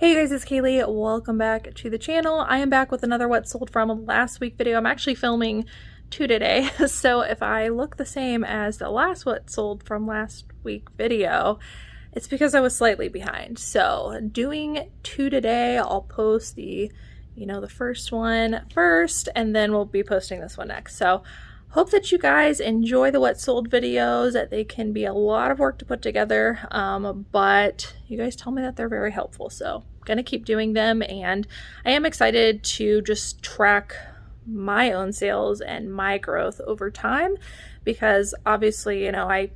Hey guys, it's Kaylee. Welcome back to the channel. I am back with another what sold from last week video. I'm actually filming two today, so if I look the same as the last what sold from last week video, it's because I was slightly behind. So doing two today, I'll post the first one first, and then we'll be posting this one next. So hope that you guys enjoy the what sold videos. They can be a lot of work to put together, but you guys tell me that they're very helpful. So I'm gonna keep doing them, and I am excited to just track my own sales and my growth over time, because obviously, I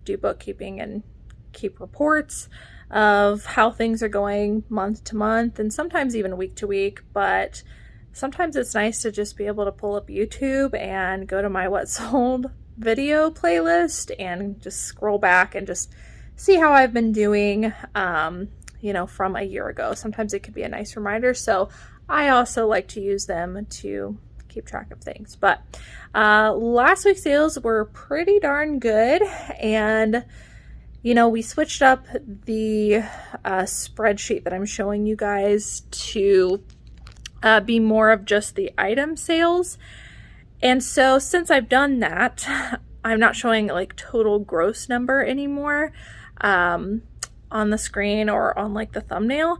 do bookkeeping and keep reports of how things are going month to month and sometimes even week to week, but sometimes it's nice to just be able to pull up YouTube and go to my what sold video playlist and just scroll back and just see how I've been doing, from a year ago. Sometimes it could be a nice reminder. So I also like to use them to keep track of things. But last week's sales were pretty darn good. And we switched up the spreadsheet that I'm showing you guys to be more of just the item sales. And so since I've done that, I'm not showing like total gross number anymore on the screen or on like the thumbnail.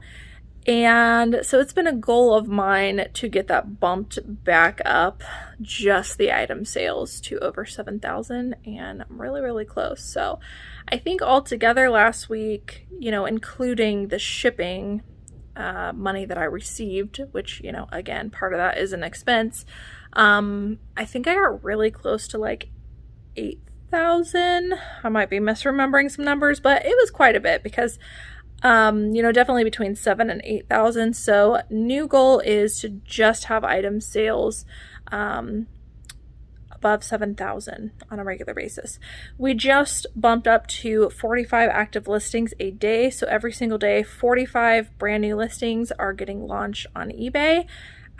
And so it's been a goal of mine to get that bumped back up, just the item sales, to over 7,000, and I'm really, really close. So I think altogether last week, including the shipping money that I received, which, again, part of that is an expense, I think I got really close to like 8,000. I might be misremembering some numbers, but it was quite a bit, because definitely between 7,000 and 8,000. So new goal is to just have item sales above 7,000 on a regular basis. We just bumped up to 45 active listings a day. So every single day, 45 brand new listings are getting launched on eBay,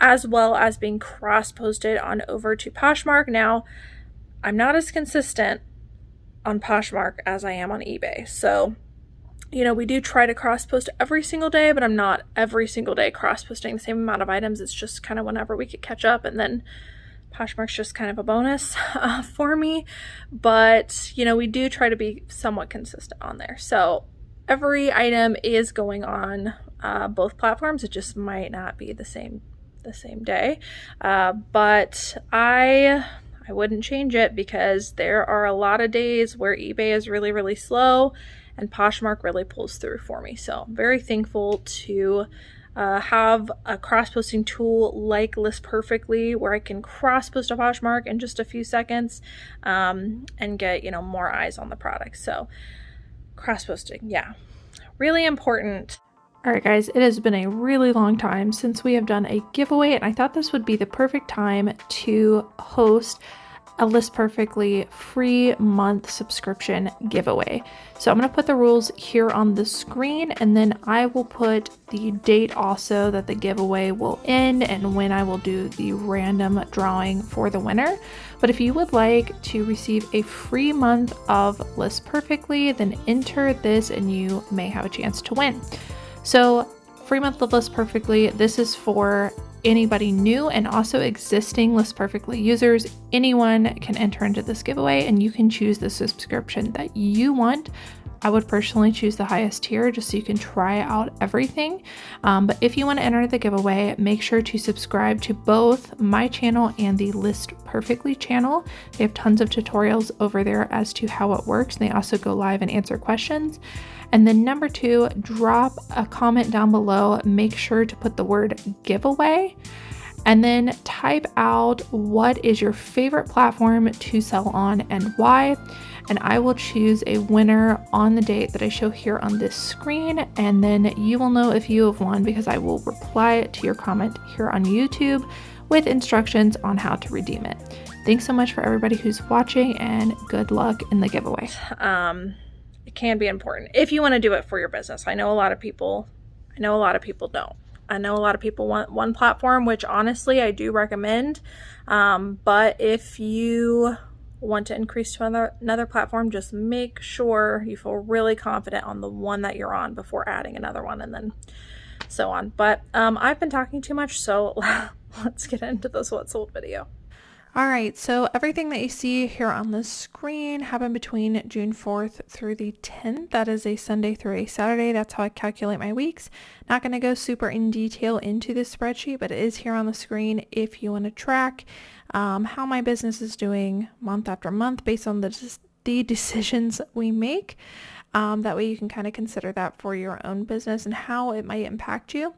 as well as being cross-posted on over to Poshmark. Now, I'm not as consistent on Poshmark as I am on eBay. So we do try to cross-post every single day, but I'm not every single day cross-posting the same amount of items. It's just kind of whenever we could catch up, and then Poshmark's just kind of a bonus for me. But, we do try to be somewhat consistent on there. So every item is going on both platforms. It just might not be the same day. But I wouldn't change it, because there are a lot of days where eBay is really, really slow and Poshmark really pulls through for me. So I'm very thankful to have a cross-posting tool like List Perfectly, where I can cross-post a Poshmark in just a few seconds and get, more eyes on the product. So cross-posting, yeah, really important. All right, guys, it has been a really long time since we have done a giveaway, and I thought this would be the perfect time to host a List Perfectly free month subscription giveaway. So I'm going to put the rules here on the screen, and then I will put the date also that the giveaway will end and when I will do the random drawing for the winner. But if you would like to receive a free month of List Perfectly, then enter this and you may have a chance to win. So free month of List Perfectly, this is for anybody new and also existing List Perfectly users. Anyone can enter into this giveaway, and you can choose the subscription that you want. I would personally choose the highest tier just so you can try out everything. But if you want to enter the giveaway, make sure to subscribe to both my channel and the List Perfectly channel. They have tons of tutorials over there as to how it works. They also go live and answer questions. And then number 2, drop a comment down below. Make sure to put the word giveaway, and then type out what is your favorite platform to sell on and why. And I will choose a winner on the date that I show here on this screen, and then you will know if you have won, because I will reply to your comment here on YouTube with instructions on how to redeem it. Thanks so much for everybody who's watching, and good luck in the giveaway. It can be important if you want to do it for your business. I know a lot of people don't. I know a lot of people want one platform, which honestly I do recommend. But if you want to increase to another platform, just make sure you feel really confident on the one that you're on before adding another one, and then so on. But I've been talking too much, so let's get into this what sold video. All right, so everything that you see here on the screen happened between June 4th through the 10th. That is a Sunday through a Saturday. That's how I calculate my weeks. Not going to go super in detail into this spreadsheet, but it is here on the screen if you want to track how my business is doing month after month based on the decisions we make. That way you can kind of consider that for your own business and how it might impact you.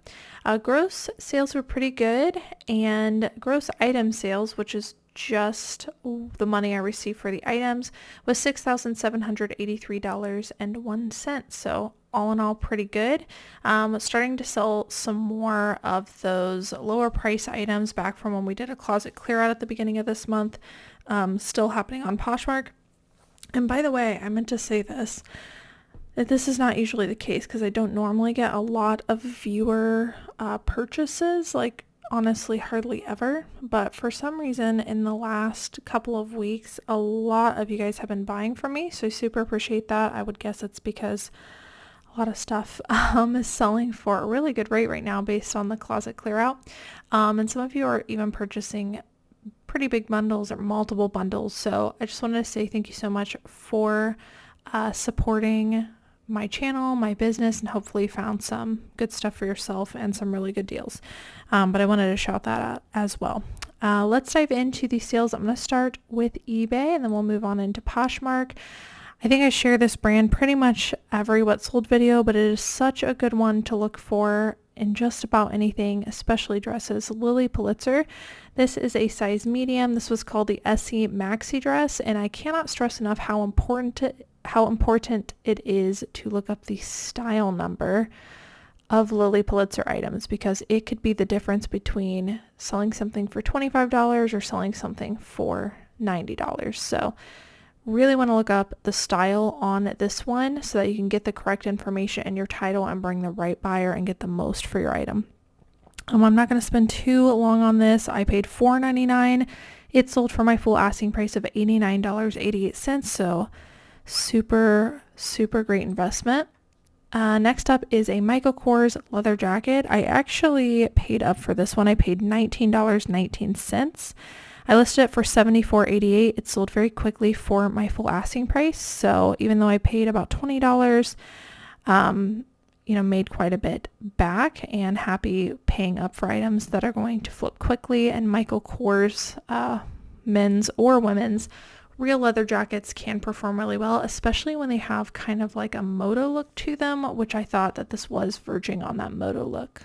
Gross sales were pretty good, and gross item sales, which is just the money I received for the items, was $6,783.01. So all in all, pretty good. Starting to sell some more of those lower price items back from when we did a closet clear out at the beginning of this month. Still happening on Poshmark. And by the way, I meant to say this. This is not usually the case because I don't normally get a lot of viewer purchases, like honestly hardly ever, but for some reason in the last couple of weeks a lot of you guys have been buying from me, so I super appreciate that. I would guess it's because a lot of stuff is selling for a really good rate right now based on the closet clear out, and some of you are even purchasing pretty big bundles or multiple bundles. So I just wanted to say thank you so much for supporting my channel, my business, and hopefully found some good stuff for yourself and some really good deals. But I wanted to shout that out as well. Let's dive into the sales. I'm going to start with eBay and then we'll move on into Poshmark. I think I share this brand pretty much every what sold video, but it is such a good one to look for in just about anything, especially dresses. Lily Pulitzer. This is a size medium. This was called the SE Maxi dress, and I cannot stress enough how important it is to look up the style number of Lily Pulitzer items, because it could be the difference between selling something for $25 or selling something for $90. So really want to look up the style on this one so that you can get the correct information in your title and bring the right buyer and get the most for your item. I'm not going to spend too long on this. I paid $4.99. It sold for my full asking price of $89.88. So super, super great investment. Next up is a Michael Kors leather jacket. I actually paid up for this one. I paid $19.19. I listed it for $74.88. It sold very quickly for my full asking price. So even though I paid about $20, made quite a bit back, and happy paying up for items that are going to flip quickly. And Michael Kors, men's or women's real leather jackets can perform really well, especially when they have kind of like a moto look to them, which I thought that this was verging on that moto look.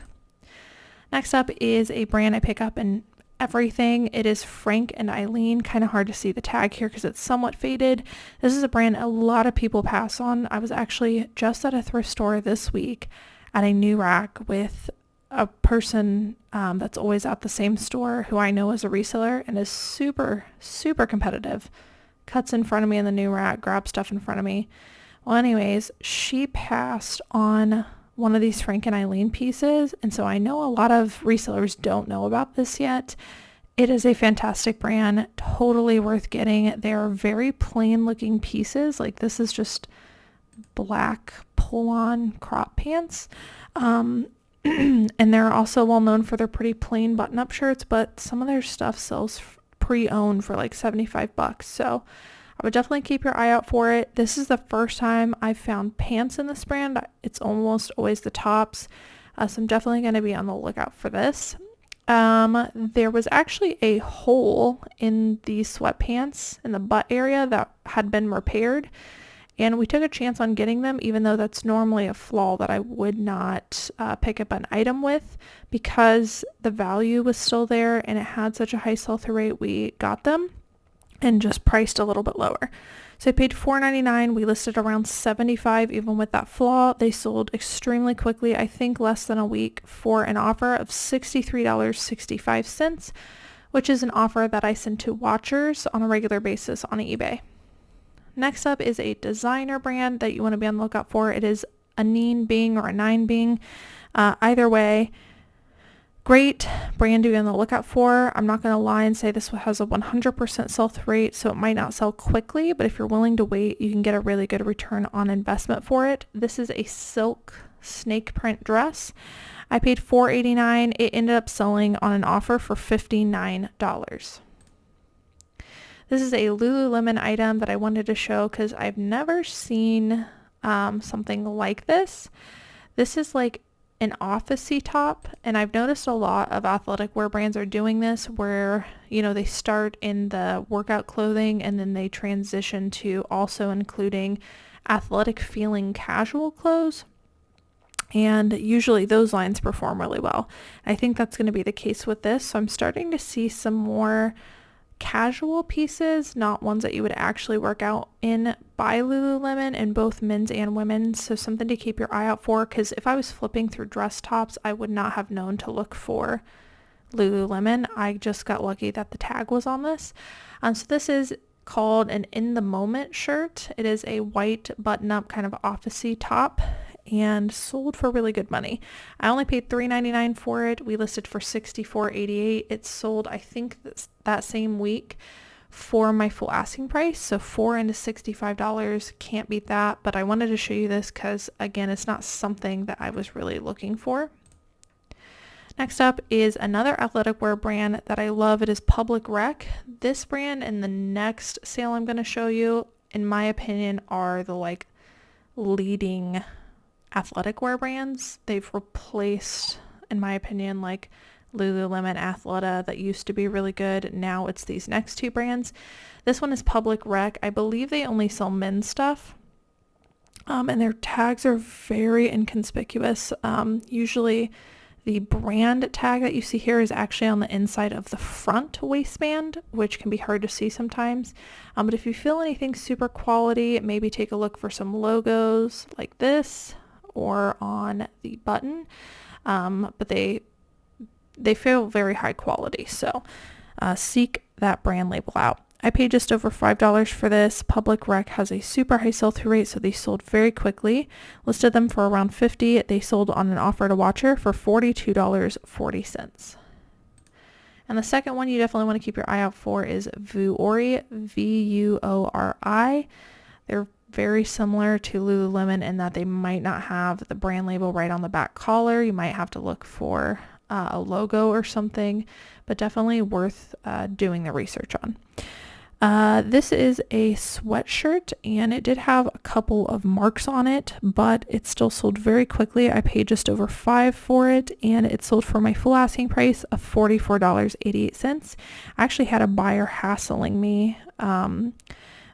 Next up is a brand I pick up in everything. It is Frank and Eileen. Kind of hard to see the tag here because it's somewhat faded. This is a brand a lot of people pass on. I was actually just at a thrift store this week at a new rack with a person that's always at the same store who I know is a reseller and is super, super competitive. Cuts in front of me in the new rack, grabs stuff in front of me. Well, anyways, she passed on one of these Frank and Eileen pieces, and so I know a lot of resellers don't know about this yet. It is a fantastic brand, totally worth getting. They are very plain looking pieces. Like this is just black pull-on crop pants. And they're also well known for their pretty plain button-up shirts, but some of their stuff sells pre-owned for like $75. So I would definitely keep your eye out for it. This is the first time I've found pants in this brand. It's almost always the tops. So I'm definitely going to be on the lookout for this. There was actually a hole in the sweatpants in the butt area that had been repaired, and we took a chance on getting them, even though that's normally a flaw that I would not pick up an item with, because the value was still there and it had such a high sell-through rate. We got them and just priced a little bit lower. So I paid $4.99. We listed around $75. Even with that flaw, they sold extremely quickly. I think less than a week, for an offer of $63.65, which is an offer that I send to watchers on a regular basis on eBay. Next up is a designer brand that you want to be on the lookout for. It is a Nine Bing or a Nine Bing. Either way, great brand to be on the lookout for. I'm not going to lie and say this has a 100% sell-through rate, so it might not sell quickly, but if you're willing to wait, you can get a really good return on investment for it. This is a silk snake print dress. I paid $4.89. It ended up selling on an offer for $59. This is a Lululemon item that I wanted to show because I've never seen something like this. This is like an office-y top, and I've noticed a lot of athletic wear brands are doing this where, you know, they start in the workout clothing and then they transition to also including athletic feeling casual clothes. And usually those lines perform really well. I think that's going to be the case with this. So I'm starting to see some more casual pieces, not ones that you would actually work out in, by Lululemon in both men's and women's. So something to keep your eye out for, because if I was flipping through dress tops, I would not have known to look for Lululemon. I just got lucky that the tag was on this. So this is called an In the Moment shirt. It is a white button-up kind of office-y top and sold for really good money. I only paid $3.99 for it. We listed for $64.88. It sold, I think, that same week for my full asking price. So $4 into $65, can't beat that. But I wanted to show you this because, again, it's not something that I was really looking for. Next up is another athletic wear brand that I love. It is Public Rec. This brand and the next sale I'm going to show you, in my opinion, are the leading athletic wear brands. They've replaced, in my opinion, like Lululemon, Athleta, that used to be really good. Now it's these next two brands. This one is Public Rec. I believe they only sell men's stuff. And their tags are very inconspicuous. Usually the brand tag that you see here is actually on the inside of the front waistband, which can be hard to see sometimes. But if you feel anything super quality, maybe take a look for some logos like this or on the button. But they feel very high quality. So seek that brand label out. I paid just over $5 for this. Public Rec has a super high sell-through rate, so they sold very quickly. Listed them for around $50. They sold on an offer to watcher for $42.40. And the second one you definitely want to keep your eye out for is Vuori, Vuori. They're very similar to Lululemon in that they might not have the brand label right on the back collar. You might have to look for a logo or something, but definitely worth doing the research on. This is a sweatshirt, and it did have a couple of marks on it, but it still sold very quickly. I paid just over $5 for it, and it sold for my full asking price of $44.88. I actually had a buyer hassling me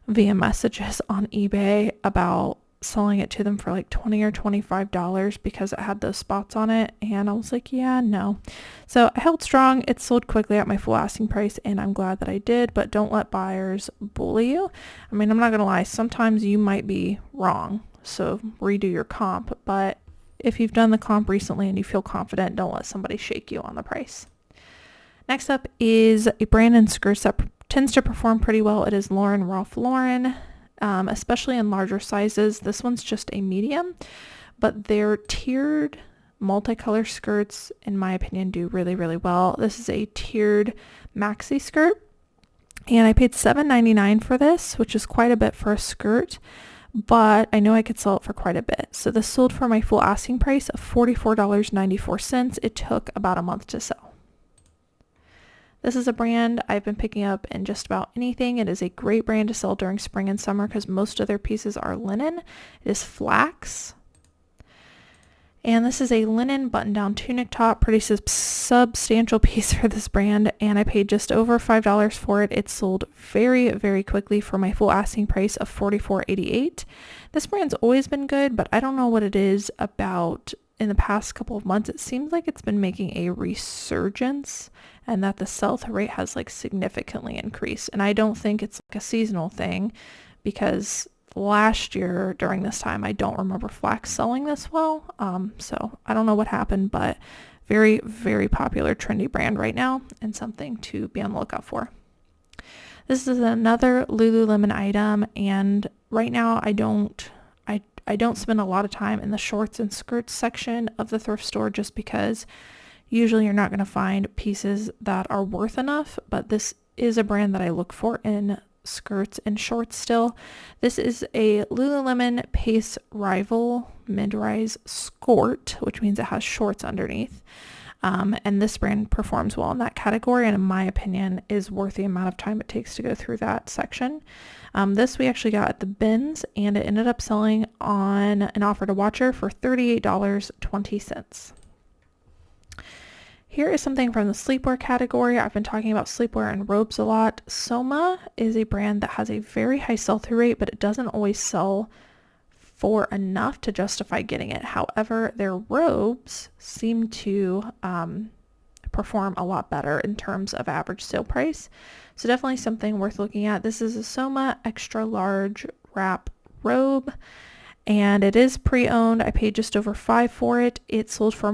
via messages on eBay about selling it to them for like $20 or $25 because it had those spots on it, and I was like, yeah, no. So I held strong. It sold quickly at my full asking price, and I'm glad that I did. But don't let buyers bully you. I mean, I'm not gonna lie, sometimes you might be wrong, so redo your comp. But if you've done the comp recently and you feel confident, don't let somebody shake you on the price. Next up is a brand in skirts that tends to perform pretty well. It is Ralph Lauren. Especially in larger sizes. This one's just a medium, but their tiered multicolor skirts, in my opinion, do really, really well. This is a tiered maxi skirt, and I paid $7.99 for this, which is quite a bit for a skirt, but I know I could sell it for quite a bit. So this sold for my full asking price of $44.94. It took about a month to sell. This is a brand I've been picking up in just about anything. It is a great brand to sell during spring and summer because most of their pieces are linen. It is Flax. And this is a linen button-down tunic top, pretty substantial piece for this brand, and I paid just over $5 for it. It sold very, very quickly for my full asking price of $44.88. This brand's always been good, but I don't know what it is about in the past couple of months. It seems like it's been making a resurgence and that the sell-through rate has significantly increased. And I don't think it's a seasonal thing, because last year during this time, I don't remember Flax selling this well. So I don't know what happened, but very, very popular trendy brand right now and something to be on the lookout for. This is another Lululemon item, and right now I don't spend a lot of time in the shorts and skirts section of the thrift store just because usually you're not going to find pieces that are worth enough, but this is a brand that I look for in skirts and shorts still. This is a Lululemon Pace Rival mid-rise skirt, which means it has shorts underneath. And this brand performs well in that category, and in my opinion is worth the amount of time it takes to go through that section. This we actually got at the bins, and it ended up selling on an offer to watcher for $38.20. Here is something from the sleepwear category. I've been talking about sleepwear and robes a lot. Soma is a brand that has a very high sell-through rate, but it doesn't always sell for enough to justify getting it. However, their robes seem to perform a lot better in terms of average sale price. So definitely something worth looking at. This is a Soma extra large wrap robe, and it is pre-owned. I paid just over $5 for it. It sold for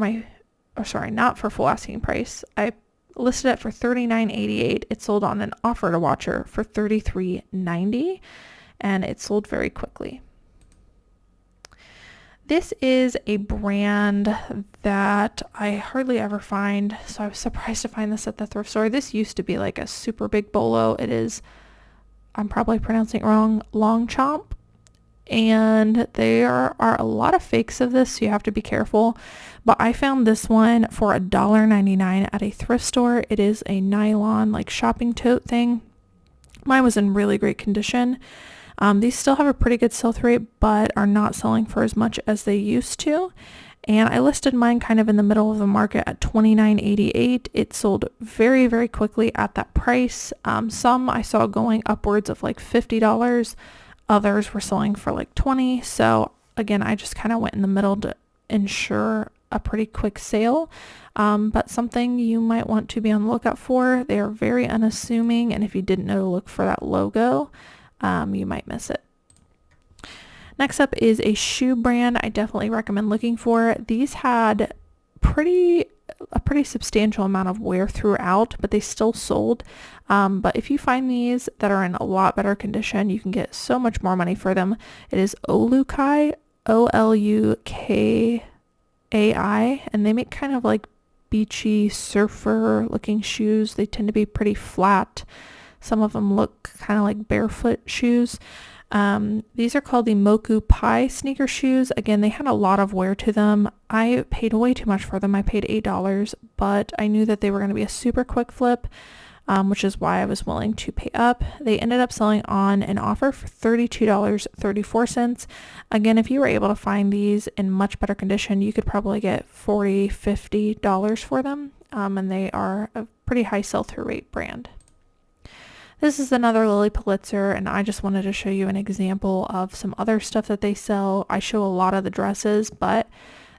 not for full asking price. I listed it for $39.88. It sold on an offer to watcher for $33.90, and it sold very quickly. This is a brand that I hardly ever find, so I was surprised to find this at the thrift store. This used to be like a super big bolo. It is, I'm probably pronouncing it wrong, Longchamp. And there are a lot of fakes of this, so you have to be careful. But I found this one for $1.99 at a thrift store. It is a nylon like shopping tote thing. Mine was in really great condition. These still have a pretty good sell-through rate, but are not selling for as much as they used to. And I listed mine kind of in the middle of the market at $29.88. It sold very, very quickly at that price. Some I saw going upwards of like $50. Others were selling for like $20. So again, I just kind of went in the middle to ensure a pretty quick sale. But something you might want to be on the lookout for. They are very unassuming, and if you didn't know to look for that logo, you might miss it. Next up is a shoe brand I definitely recommend looking for. These had a pretty substantial amount of wear throughout, but they still sold. But if you find these that are in a lot better condition, you can get so much more money for them. It is Olukai, Olukai, and they make kind of like beachy surfer looking shoes. They tend to be pretty flat. Some of them look kind of like barefoot shoes. These are called the Moku Pai sneaker shoes. Again, they had a lot of wear to them. I paid way too much for them. I paid $8, but I knew that they were going to be a super quick flip, which is why I was willing to pay up. They ended up selling on an offer for $32.34. Again, if you were able to find these in much better condition, you could probably get $40, $50 for them. And they are a pretty high sell-through rate brand. This is another Lilly Pulitzer, and I just wanted to show you an example of some other stuff that they sell. I show a lot of the dresses, but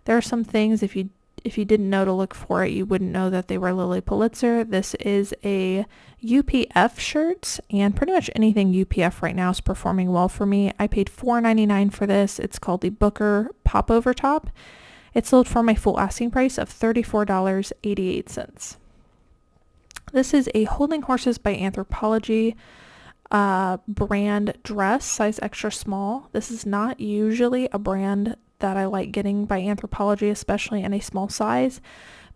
there are some things if you didn't know to look for it, you wouldn't know that they were Lilly Pulitzer. This is a UPF shirt, and pretty much anything UPF right now is performing well for me. I paid $4.99 for this. It's called the Booker Popover Top. It sold for my full asking price of $34.88. This is a Holding Horses by Anthropologie brand dress, size extra small. This is not usually a brand that I like getting by Anthropologie, especially in a small size,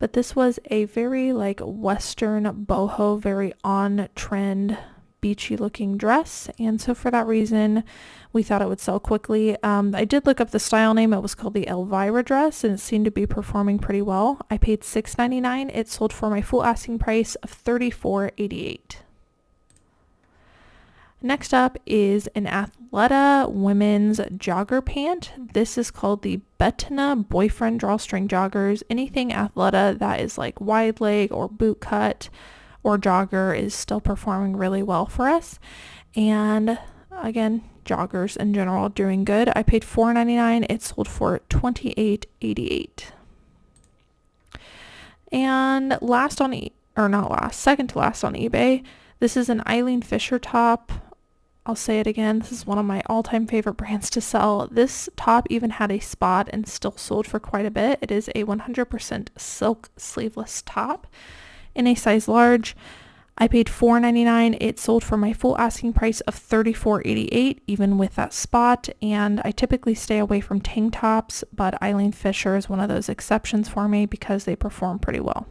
but this was a very like Western boho, very on trend, beachy looking dress, and so for that reason we thought it would sell quickly. I did look up the style name. It was called the Elvira dress, and it seemed to be performing pretty well. I paid $6.99. It sold for my full asking price of $34.88. Next up is an Athleta women's jogger pant. This is called the Bettina Boyfriend Drawstring Joggers. Anything Athleta that is like wide leg or boot cut or jogger is still performing really well for us. And again, joggers in general doing good. I paid $4.99. It sold for $28.88. And second to last on eBay, this is an Eileen Fisher top. I'll say it again, this is one of my all-time favorite brands to sell. This top even had a spot and still sold for quite a bit. It is a 100% silk sleeveless top in a size large. I paid $4.99. It sold for my full asking price of $34.88, even with that spot. And I typically stay away from tank tops, but Eileen Fisher is one of those exceptions for me because they perform pretty well.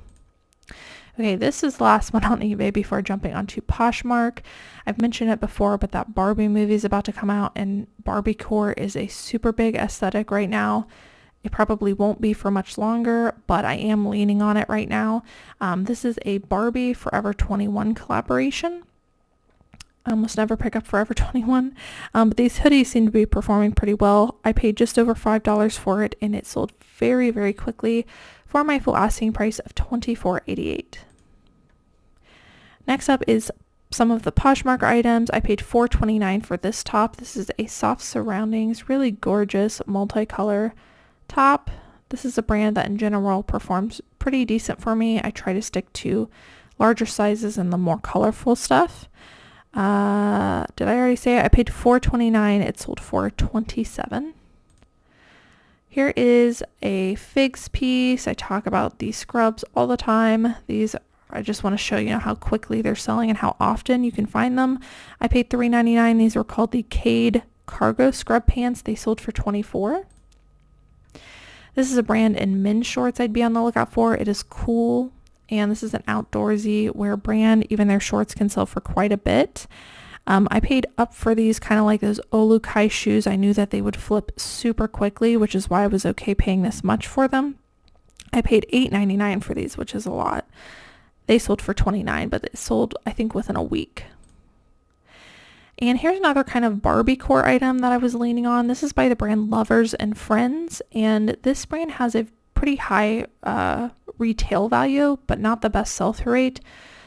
It Okay, this is the last one on eBay before jumping onto Poshmark. I've mentioned it before, but that Barbie movie is about to come out, and Barbiecore is a super big aesthetic right now. It probably won't be for much longer, but I am leaning on it right now. This is a Barbie Forever 21 collaboration. I almost never pick up Forever 21, but these hoodies seem to be performing pretty well. I paid just over $5 for it, and it sold very, very quickly for my full asking price of $24.88. Next up is some of the Poshmark items. I paid $4.29 for this top. This is a soft surroundings, really gorgeous multicolor top. This is a brand that in general performs pretty decent for me. I try to stick to larger sizes and the more colorful stuff. Did I already say it? I paid $4.29. It sold for $27. Here is a figs piece. I talk about these scrubs all the time. These, I just want to show you how quickly they're selling and how often you can find them. I paid $3.99. These were called the Cayley cargo scrub pants. They sold for $24. This is a brand in men's shorts I'd be on the lookout for. It is cool, and this is an outdoorsy wear brand. Even their shorts can sell for quite a bit. I paid up for these, kind of like those Olukai shoes. I knew that they would flip super quickly, which is why I was okay paying this much for them. I paid $8.99 for these, which is a lot. They sold for $29, but it sold, I think, within a week. And here's another kind of Barbiecore item that I was leaning on. This is by the brand Lovers and Friends, and this brand has a pretty high retail value, but not the best sell-through rate.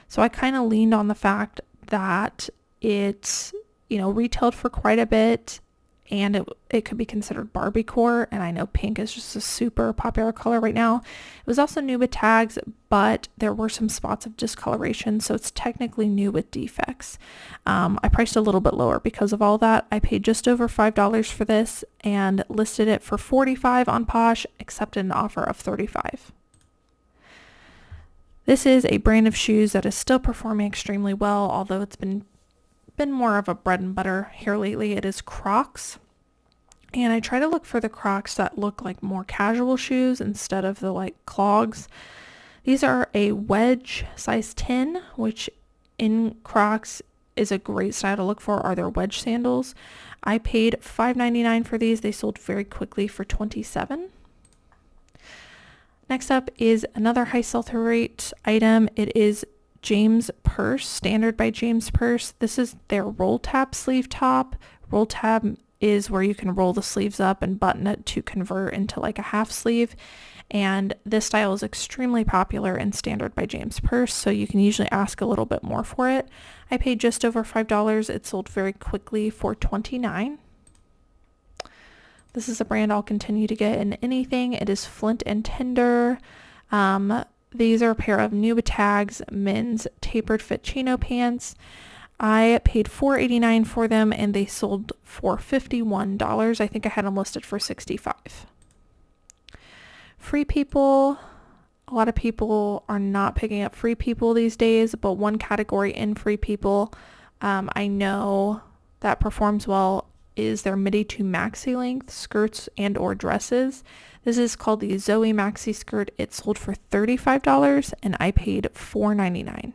So I kind of leaned on the fact that it, retailed for quite a bit, and it could be considered Barbiecore, and I know pink is just a super popular color right now. It was also new with tags, but there were some spots of discoloration, so it's technically new with defects. I priced a little bit lower because of all that. I paid just over $5 for this and listed it for $45 on Posh, accepted an offer of $35. This is a brand of shoes that is still performing extremely well, although it's been more of a bread and butter here lately. It is Crocs, and I try to look for the Crocs that look like more casual shoes instead of the like clogs. These are a wedge size 10, which in Crocs is a great style to look for, are their wedge sandals. I paid $5.99 for these. They sold very quickly for $27. Next up is another high sell-through rate item. It is James Purse, Standard by James Purse. This is their roll tab sleeve top. Roll tab is where you can roll the sleeves up and button it to convert into like a half sleeve. And this style is extremely popular in Standard by James Purse, so you can usually ask a little bit more for it. I paid just over $5. It sold very quickly for $29. This is a brand I'll continue to get in anything. It is Flint and Tinder. These are a pair of new tags men's tapered fit chino pants. I paid $4.89 for them, and they sold for $51. I think I had them listed for $65. Free People. A lot of people are not picking up Free People these days, but one category in Free People I know that performs well is their midi to maxi length skirts and or dresses. This is called the Zoe maxi skirt. It sold for $35 and I paid $4.99.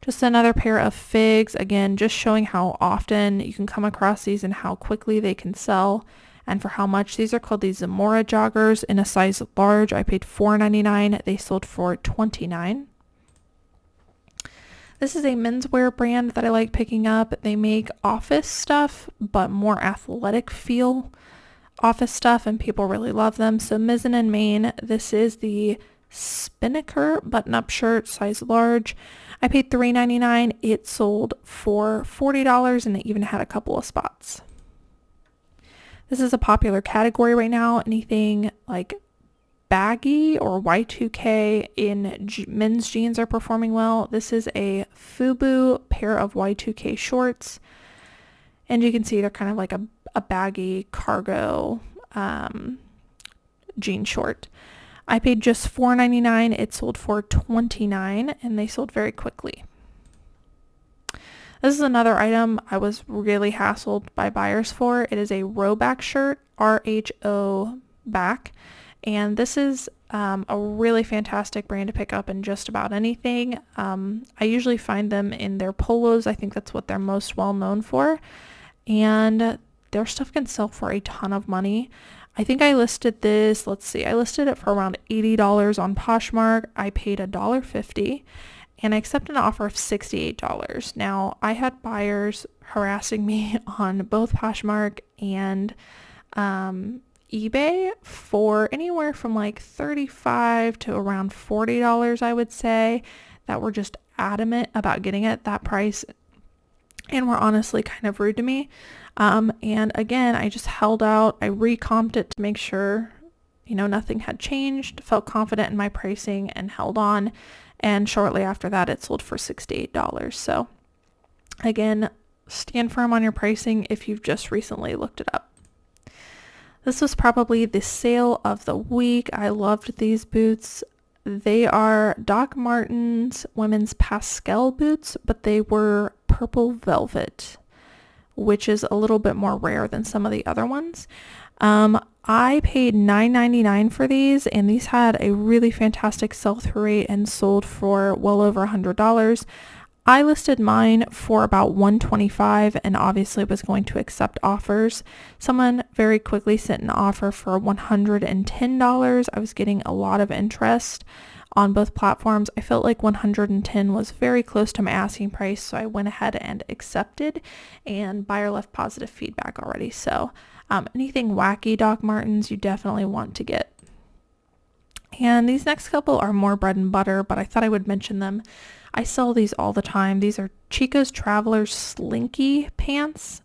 Just another pair of figs. Again, just showing how often you can come across these and how quickly they can sell and for how much. These are called the Zamora joggers in a size large. I paid $4.99. They sold for $29. This is a menswear brand that I like picking up. They make office stuff, but more athletic feel office stuff, and people really love them. So Mizzen and Main, this is the Spinnaker button-up shirt, size large. I paid $3.99. It sold for $40, and it even had a couple of spots. This is a popular category right now. Anything like baggy or Y2K in men's jeans are performing well. This is a FUBU pair of Y2K shorts, and you can see they're kind of like a baggy cargo jean short. I paid just $4.99. It sold for $29, and they sold very quickly. This is another item I was really hassled by buyers for. It is a Rhoback shirt, RHO back. And this is A really fantastic brand to pick up in just about anything. I usually find them in their polos. I think that's what they're most well known for. And their stuff can sell for a ton of money. I think I listed this, I listed it for around $80 on Poshmark. I paid $1.50 and I accepted an offer of $68. Now, I had buyers harassing me on both Poshmark and eBay for anywhere from like $35 to around $40, I would say, that were just adamant about getting it at that price and were honestly kind of rude to me. And again, I just held out. I recomped it to make sure, nothing had changed, felt confident in my pricing and held on. And shortly after that, it sold for $68. So again, stand firm on your pricing if you've just recently looked it up. This was probably the sale of the week. I loved these boots. They are Doc Martens women's Pascal boots, but they were purple velvet, which is a little bit more rare than some of the other ones. I paid $9.99 for these, and these had a really fantastic sell-through rate and sold for well over $100. I listed mine for about $125 and obviously was going to accept offers. Someone very quickly sent an offer for $110. I was getting a lot of interest on both platforms. I felt like $110 was very close to my asking price, so I went ahead and accepted, and buyer left positive feedback already. So anything wacky Doc Martens you definitely want to get. And these next couple are more bread and butter, but I thought I would mention them. I sell these all the time. These are Chico's Traveler's Slinky pants,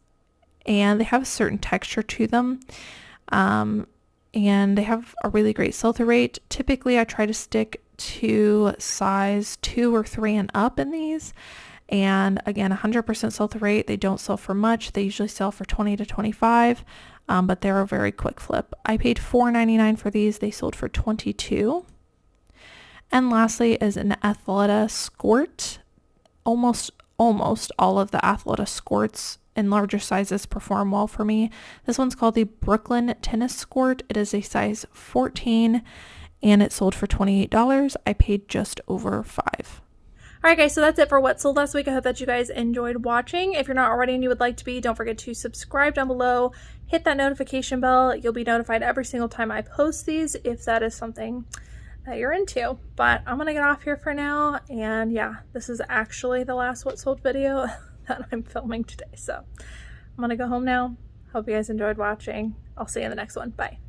and they have a certain texture to them. And they have a really great sell-through rate. Typically, I try to stick to size 2 or 3 and up in these. And again, 100% sell-through rate. They don't sell for much. They usually sell for 20 to 25, but they're a very quick flip. I paid $4.99 for these. They sold for $22. And lastly is an Athleta skirt. Almost all of the Athleta skirts in larger sizes perform well for me. This one's called the Brooklyn Tennis Skirt. It is a size 14 and it sold for $28. I paid just over $5. Alright guys, so that's it for what sold last week. I hope that you guys enjoyed watching. If you're not already and you would like to be, don't forget to subscribe down below. Hit that notification bell. You'll be notified every single time I post these if that is something that you're into. But I'm gonna get off here for now, and yeah, this is actually the last what sold video that I'm filming today, so I'm gonna go home now. Hope you guys enjoyed watching. I'll see you in the next one. Bye.